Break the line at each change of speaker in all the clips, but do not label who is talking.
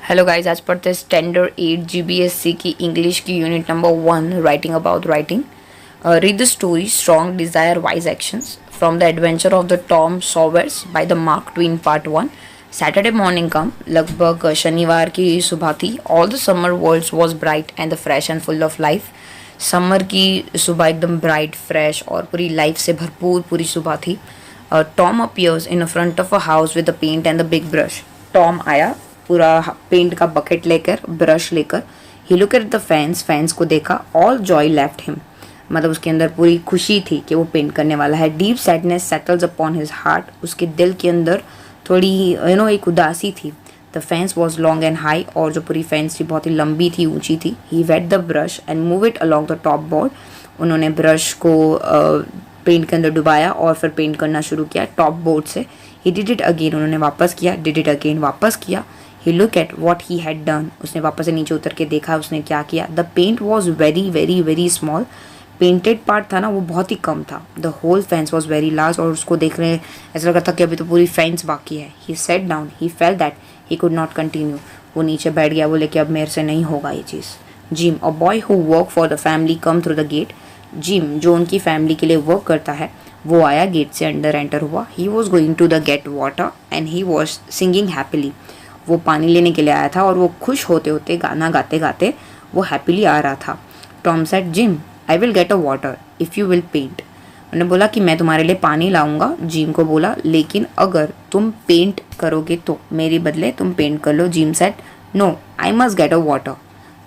Hello guys, आज पढ़ते हैं स्टैंडर्ड 8 जीबीएससी की इंग्लिश की unit number 1 writing about writing. Read the story strong desire wise actions from the adventure of the Tom Sawyers by the Mark Twain part 1. Saturday morning come. लगभग शनिवार की सुबह थी. All the summer worlds was bright and the fresh and full of life. Summer की सुबह एकदम bright, fresh और पूरी लाइफ से भरपूर पूरी सुबह थी. Tom appears in front of a house with the paint and the big brush. Tom आया पूरा पेंट का बकेट लेकर, ब्रश लेकर. He look at the fence को देखा. All joy left him. मतलब उसके अंदर पूरी खुशी थी कि वो पेंट करने वाला है. Deep sadness settles upon his heart. उसके दिल के अंदर थोड़ी एक उदासी थी. The fence was long and high. और जो पूरी फेंस थी बहुत ही लंबी थी, ऊंची थी. He wet the brush and move it along the top board. उन्होंने ब्रश को पेंट के अंदर डुबाया और फिर पेंट करना शुरू किया टॉप बोर्ड से. He did it again. उन्होंने वापस किया. Did it again. वापस किया. He looked at what he had done. उसने वापस से नीचे उतर के देखा उसने क्या किया. The paint was very very very small. Painted part था ना वो बहुत ही कम था. The whole fence was very large. और उसको देख रहे ऐसा लगा था कि अभी तो पूरी फेंस बाकी है. He sat down. He felt that he could not continue. वो नीचे बैठ गया. बोले कि अब मेरे से नहीं होगा ये चीज़. Jim, a boy who worked for the family, come through the gate. Jim, जो उनकी फैमिली के लिए वर्क करता है, वो आया गेट से अंदर एंटर हुआ. He was going to the get water and he was singing happily. वो पानी लेने के लिए आया था और वो खुश होते होते गाना गाते गाते वो हैप्पीली आ रहा था. Tom said, Jim, I will get a water if you will paint. उन्होंने बोला कि मैं तुम्हारे लिए पानी लाऊंगा. जिम को बोला लेकिन अगर तुम पेंट करोगे तो मेरे बदले तुम पेंट कर लो. Jim said, no, I must get a water.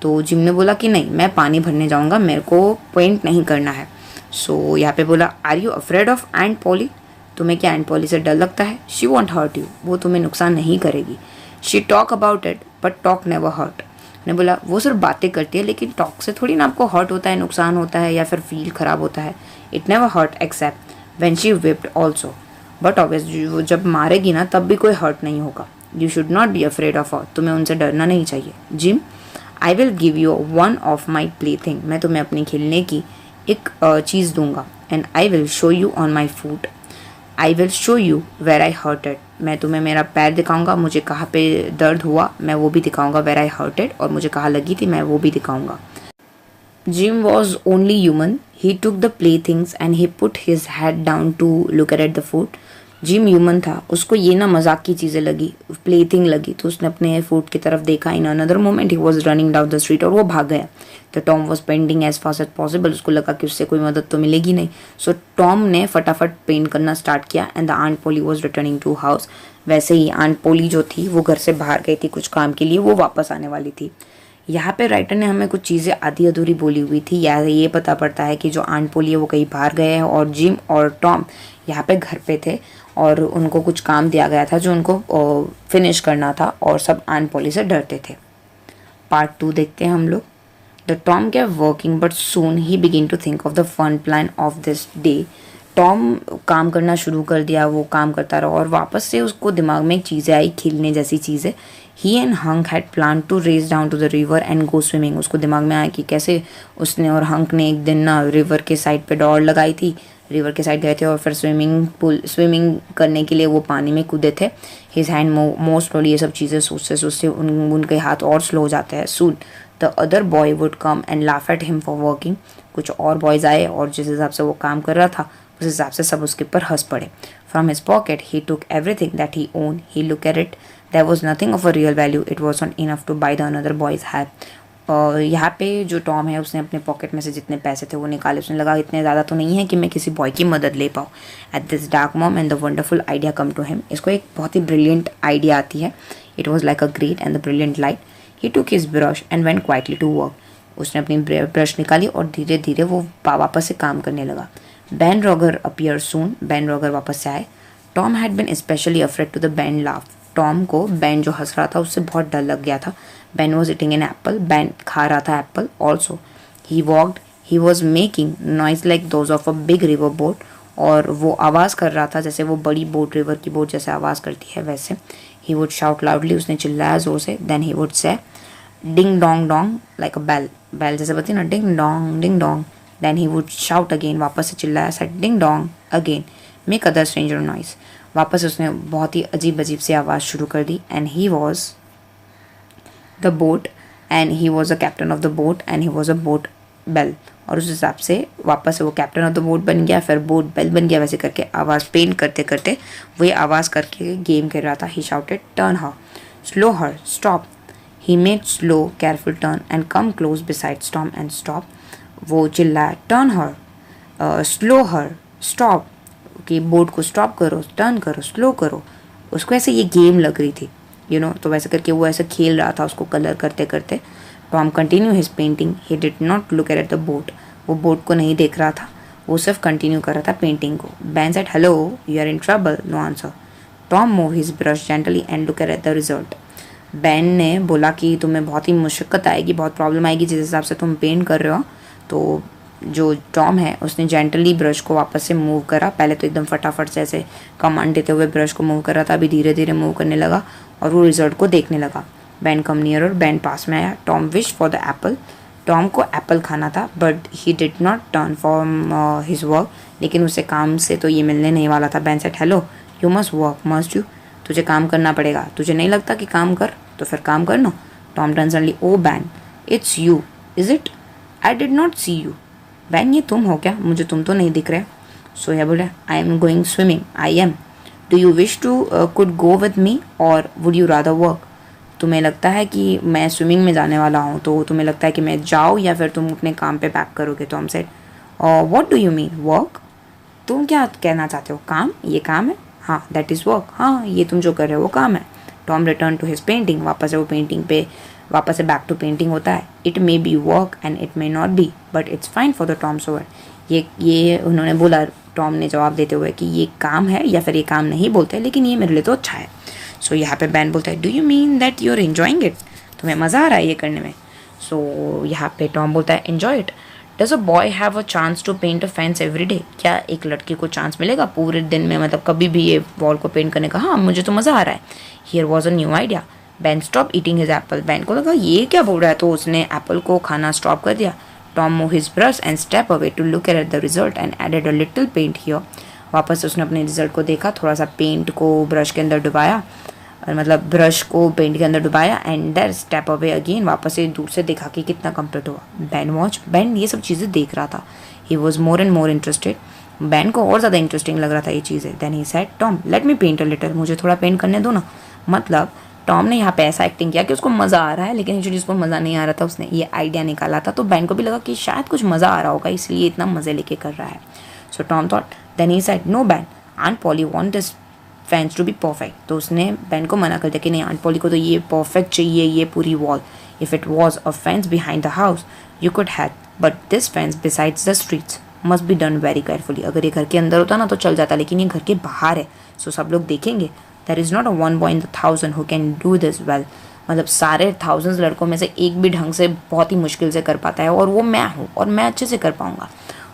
तो जिम ने बोला कि नहीं, मैं पानी भरने जाऊंगा, मेरे को पेंट नहीं करना है. सो यहाँ पे बोला, are you afraid of aunt Polly. तुम्हें क्या एंट पॉली से डर लगता है. She won't hurt you. वो तुम्हें नुकसान नहीं करेगी. She talk about it but talk never hurt. ने बोला वो सिर्फ बातें करती है लेकिन टॉक से थोड़ी ना आपको हर्ट होता है, नुकसान होता है या फिर फील खराब होता है. It never hurt except when she whipped also. But obviously वो जब मारेगी ना तब भी कोई हर्ट नहीं होगा. You should not be afraid of her. तुम्हें उनसे डरना नहीं चाहिए. Jim, I will give you one of my play thing. मैं तुम्हें अपनी खेलने की एक चीज़ दूंगा. And I will show you on my foot. I will show you where I hurted. मैं तुम्हें मेरा पैर दिखाऊंगा, मुझे कहाँ पे दर्द हुआ मैं वो भी दिखाऊंगा. वेर आई हर्टेड, और मुझे कहाँ लगी थी मैं वो भी दिखाऊंगा. Jim was only human. He took the play things and he put his head down to look at the food. Jim human था, उसको ये ना मजाक की चीज़ें लगी, प्ले थिंग लगी, तो उसने अपने फूड की तरफ देखा. In another moment he was running down the street. और वो भाग गया. तो Tom was painting as fast as possible. उसको लगा कि उससे कोई मदद तो मिलेगी नहीं. सो टॉम ने फटाफट पेंट करना स्टार्ट किया. And the aunt Polly was returning to house. वैसे ही आंट पोली जो थी वो घर से बाहर गई थी कुछ काम के लिए, वो वापस आने वाली थी. यहाँ पे राइटर ने हमें कुछ चीज़ें आधी अधूरी बोली हुई थी. या ये पता पड़ता है कि जो आंट पोली है वो कहीं बाहर गए हैं और जिम और टॉम यहाँ पे घर पे थे और उनको कुछ काम दिया गया था जो उनको फिनिश करना था और सब आंट पोली से डरते थे. पार्ट 2 देखते हैं हम लोग. The Tom kept working but soon he begin to think of the fun plan of this day. Tom काम करना शुरू कर दिया. वो काम करता रहा और वापस से उसको दिमाग में एक चीज़ें आई, खेलने जैसी चीज़ें. He and Hank had plan to race down to the river and go swimming. उसको दिमाग में आया कि कैसे उसने और हंक ने एक दिन ना रिवर के साइड पे दौड़ लगाई थी. रिवर के साइड गए थे और फिर स्विमिंग करने के लिए वो पानी में कूदे थे. हिज हैंड मोस्ट ये सब चीज़ें सोचते सोचते उनके हाथ और स्लो हो जाते हैं. Soon the other boy would come and laugh at him for working. कुछ और बॉयज़ आए और जिस हिसाब से वो काम कर रहा था उस हिसाब से सब उसके ऊपर हंस पड़े. From his pocket he took everything that he own. He look at it. There was nothing of a real value. It was not enough to buy the another boys had. यहाँ पे जो टॉम है उसने अपने pocket में से जितने पैसे थे वो निकाले. उसने लगा इतने ज़्यादा तो नहीं है कि मैं किसी बॉय की मदद ले पाऊँ. At this dark mom and the wonderful idea come to him. इसको एक बहुत ही ब्रिलियंट आइडिया आती है. It was like a great and the brilliant light. He took his brush and went quietly to work. उसने अपनी brush निकाली और धीरे धीरे वो वापस से काम करने लगा. Ben Roger appear soon. Ben Roger वापस से आए. Tom had been specially afraid to the Ben laugh. Tom को बैन जो हंस रहा था उससे बहुत डर लग गया था. Ban was eating an Apple. Ban खा रहा था Apple. Also he walked. He was making noise like those of a big river boat. और वो आवाज़ कर रहा था जैसे वो बड़ी बोट, रिवर की बोट जैसे आवाज़ करती है वैसे. He would shout loudly. उसने चिल्लाया जोर से. Then he would say ding dong dong like a bell. Bell जैसे बती ना, ding dong ding dong. Then he would shout again. वापस से चिल्लाया. Said ding dong again. Make other stranger noise. वापस उसने बहुत ही अजीब अजीब सी आवाज़ शुरू कर दी. And he was the boat and he was a captain of the boat and he was a boat bell. और उस हिसाब से वापस से वो कैप्टन ऑफ द बोट बन गया, फिर बोट बेल बन गया। वैसे करके आवाज़ पेंट करते करते वही आवाज़ करके गेम खेल रहा था। He shouted turn her, slow her, stop. He made slow careful turn and come close beside Tom and stop. वो चिल्लाया turn her, slow her, stop, कि बोट को स्टॉप करो, टर्न करो, स्लो करो। उसको ऐसे ये गेम लग रही थी, तो वैसे करके वो ऐसे खेल रहा था उसको कलर करते करते। Tom continue his painting, he did not look at the boat. वो बोट को नहीं देख रहा था, वो सिर्फ कंटिन्यू कर रहा था पेंटिंग को। Ben said hello, you are in trouble, no answer. Tom move his brush gently and look at the result. Ben ने बोला कि तुम्हें बहुत ही मुश्किल आएगी, बहुत प्रॉब्लम आएगी जिस हिसाब से तुम पेंट कर रहे हो। तो जो टॉम है उसने जेंटली ब्रश को वापस से मूव करा। पहले तो एकदम फटाफट से ऐसे कमांड देते हुए ब्रश को मूव कर रहा था, अभी धीरे धीरे मूव करने लगा और वो रिजल्ट को देखने लगा। बैन कम नियर, बैन पास में आया। Tom wish for the Apple, Tom को एप्पल खाना था but he did not turn from his work, लेकिन उसे काम से तो ये मिलने नहीं वाला था। Ban said hello, you must work, must you, तुझे काम करना पड़ेगा, तुझे नहीं लगता कि काम कर, तो फिर काम कर नो। Tom turn suddenly, oh Ben, it's you, is it, I did not see you. Ben ये तुम हो क्या, मुझे तुम तो नहीं दिख रहे। सो ये बोले I am going swimming, I am, do you wish to could go with me or would you rather work. तुम्हें लगता है कि मैं स्विमिंग में जाने वाला हूँ, तो तुम्हें लगता है कि मैं जाऊँ या फिर तुम अपने काम पे बैक करोगे। Tom said what do you mean work, तुम क्या कहना चाहते हो, काम, ये काम है, हाँ दैट इज़ वर्क, हाँ ये तुम जो कर रहे हो वो काम है। Tom return to his painting, वापस से वो पेंटिंग पे वापस से बैक टू पेंटिंग होता है। It may be work and it may not be but it's fine for the Tom Sawyer. ये उन्होंने बोला, टॉम ने जवाब देते हुए कि ये काम है या फिर ये काम नहीं बोलते, लेकिन ये मेरे लिए तो अच्छा है। सो यहाँ पे बैन बोलता है do you mean that you are enjoying it, तुम्हें मज़ा आ रहा है ये करने में। सो यहाँ पे टॉम बोलता है enjoy it. Does a boy have a chance to paint a fence every day, क्या एक लड़के को चांस मिलेगा पूरे दिन में, मतलब कभी भी ये वॉल को पेंट करने का। हाँ मुझे तो मज़ा आ रहा है। Here was a new idea, ban stop eating his Apple. Ban को लगा ये क्या बोल रहा है, तो उसने एप्पल को खाना स्टॉप कर दिया। Tom move his brush and step away to look at the result and added a little paint here. वापस उसने अपने रिजल्ट को देखा, थोड़ा सा पेंट को ब्रश के अंदर डुबाया, मतलब ब्रश को पेंट के अंदर डुबाया and there step away again, वापस से दूर से देखा कि कितना कंप्लीट हुआ। बैन वॉच, बैन ये सब चीज़ें देख रहा था। He was more and more interested, Ben को और ज़्यादा इंटरेस्टिंग लग रहा था ये चीज़ें। Then he said Tom let me paint a little, मुझे थोड़ा पेंट करने दो ना। मतलब टॉम ने यहाँ पे ऐसा एक्टिंग किया कि उसको मज़ा आ रहा है, लेकिन एक्चुअली उसको मज़ा नहीं आ रहा था, उसने ये आइडिया निकाला था। तो बैन को भी लगा कि शायद कुछ मज़ा आ रहा होगा, इसलिए इतना मज़े लेके कर रहा है। So Tom thought, then he said no Ben, Aunt Polly want this fence to be perfect. तो उसने बैन को मना कर दिया कि नहीं, आंट पॉली को तो ये परफेक्ट चाहिए, ये पूरी wall. If it was a fence behind the house you could have, but this fence besides the streets must be done very carefully. अगर ये घर के अंदर होता ना तो चल जाता, लेकिन ये घर के बाहर है, सो सब लोग देखेंगे। There is not a one boy in the 1000 who can do this well, मतलब सारे 1000 लड़कों में से एक भी ढंग से बहुत ही मुश्किल से कर पाता है, और वो मैं हूँ और मैं अच्छे से कर पाऊँगा।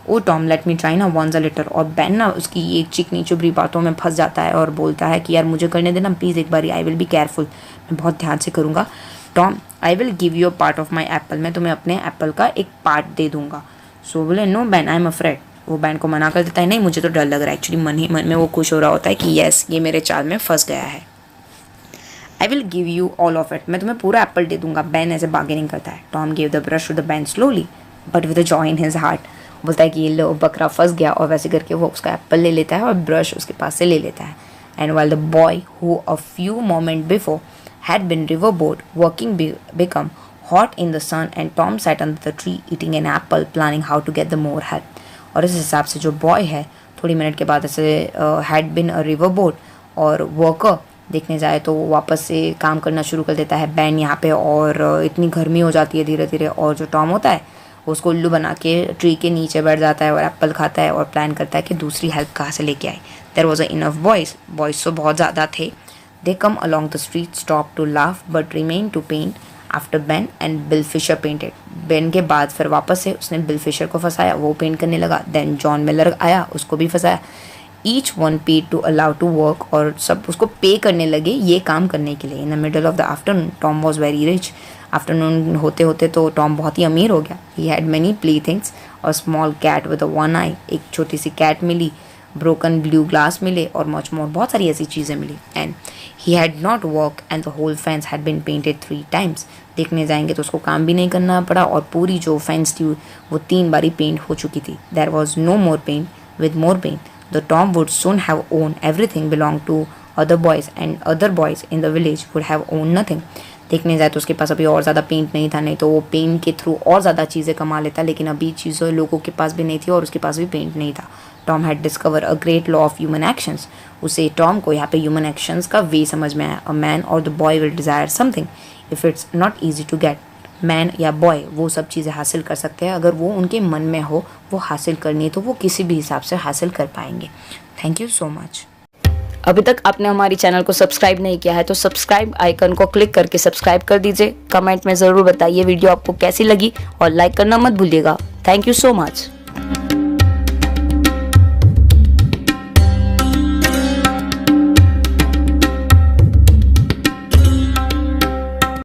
ओ टॉम लेट मी ट्राई ना वंस अ लिटर। और बैन ना उसकी ये चिकनी चुभरी बातों में फंस जाता है और बोलता है कि यार मुझे करने देना प्लीज़ एक बार, आई विल बी केयरफुल, मैं बहुत ध्यान से करूँगा। Tom I will give you a part of my Apple, मैं तुम्हें अपने एप्पल का एक पार्ट दे दूँगा। सो बोले no Ben I am afraid, वो बैन को मना कर देता है, नहीं मुझे तो डर लग रहा है। एक्चुअली मन ही मन में वो खुश हो रहा होता है कि येस ये मेरे चाल में फंस गया है। आई will give you all of it, मैं तुम्हें पूरा एप्पल दे दूंगा। बैन ऐसे बार्गेनिंग करता है। Tom give the brush to the Ben slowly but with a joy in his heart, बोलता है कि ये लो बकरा फंस गया, और वैसे करके वो उसका एप्पल ले लेता है और ब्रश उसके पास से ले लेता है। And while the boy who a few moment before had been river boat working become hot in the sun and Tom sat under the tree eating an apple planning how to get the more help. और इस हिसाब से जो boy है थोड़ी minute के बाद ऐसे had been a river boat और वर्कर देखने जाए तो वो वापस से काम करना शुरू कर देता है बैन यहाँ पे, और इतनी गर्मी हो जाती है धीरे धीरे, और जो टॉम होता है वो उसको उल्लू बना के ट्री के नीचे बैठ जाता है और एप्पल खाता है और प्लान करता है कि दूसरी हेल्प कहाँ से लेके आए। There was a enough boys, boys तो बहुत ज़्यादा थे। They come along the street stop to laugh but remain to paint after Ben and Bill Fisher painted. Ben के बाद फिर वापस से उसने बिल फिशर को फंसाया, वो पेंट करने लगा। देन जॉन मिलर आया, उसको भी फंसाया। Each one paid to allow to work, और सब उसको पे करने लगे ये काम करने के लिए। In the middle of the afternoon Tom was very rich, afternoon होते होते तो टॉम बहुत ही अमीर हो गया। He had many play things और small cat with a one eye, एक छोटी सी कैट मिली ब्रोकन ब्लू ग्लास मिले और मच मोर, बहुत सारी ऐसी चीज़ें मिली। And he had not work and the whole fence had been painted 3 times। देखने जाएंगे तो उसको काम भी नहीं करना पड़ा और पूरी जो फेंस थी वो 3 बारी पेंट हो चुकी थी। There was no more paint, with more paint the Tom would soon have owned everything belonged to other boys and other boys in the village would have owned nothing। देखने जाए तो उसके पास अभी और ज़्यादा पेंट नहीं था, नहीं तो वो पेंट के थ्रू और ज़्यादा चीज़ें कमा लेता, लेकिन अभी चीज़ें लोगों के पास भी नहीं थी और उसके पास भी पेंट नहीं था। Tom had discover a great law of human actions. उसे टॉम को यहाँ पे ह्यूमन एक्शंस का वे समझ में आया। A man or the boy will desire something if it's not easy to get. Man या बॉय वो सब चीज़ें हासिल कर सकते हैं, अगर वो उनके मन में हो वो हासिल करनी है तो वो किसी भी हिसाब से हासिल कर पाएंगे। Thank you so much. अभी तक आपने हमारी चैनल को सब्सक्राइब नहीं किया है तो सब्सक्राइब आइकन को क्लिक करके सब्सक्राइब कर दीजिए। कमेंट में ज़रूर बताइए वीडियो आपको कैसी लगी और लाइक करना मत भूलिएगा। Thank you so much.